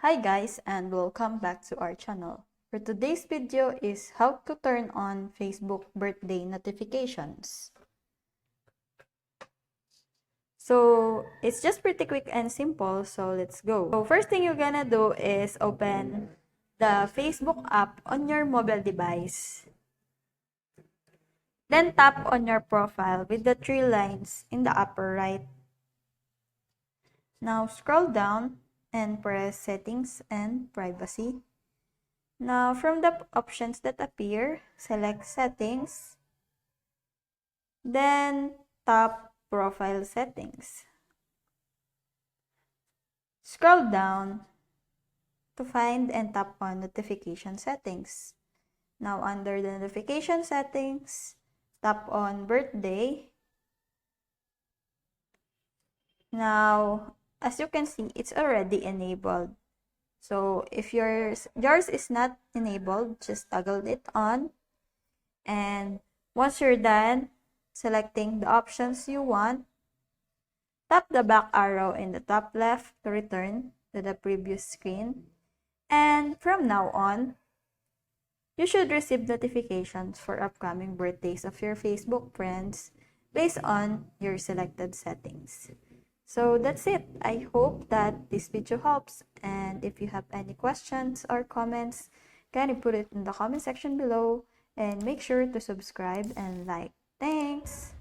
Hi guys, and welcome back to our channel. For today's video is how to turn on Facebook birthday notifications. So it's just pretty quick and simple, so let's go. So first thing you're gonna do is open the Facebook app on your mobile device. Then tap on your profile with the three lines in the upper right. Now scroll down and press Settings and Privacy. Now, from the options that appear, select Settings, then tap Profile Settings. Scroll down to find and tap on Notification Settings. Now, under the Notification Settings, tap on Birthday. Now, as you can see, it's already enabled. So if yours is not enabled, just toggle it on. And once you're done selecting the options you want, tap the back arrow in the top left to return to the previous screen. And from now on, you should receive notifications for upcoming birthdays of your Facebook friends based on your selected settings. So that's it. I hope that this video helps, and if you have any questions or comments, kindly put it in the comment section below, and make sure to subscribe and like. Thanks!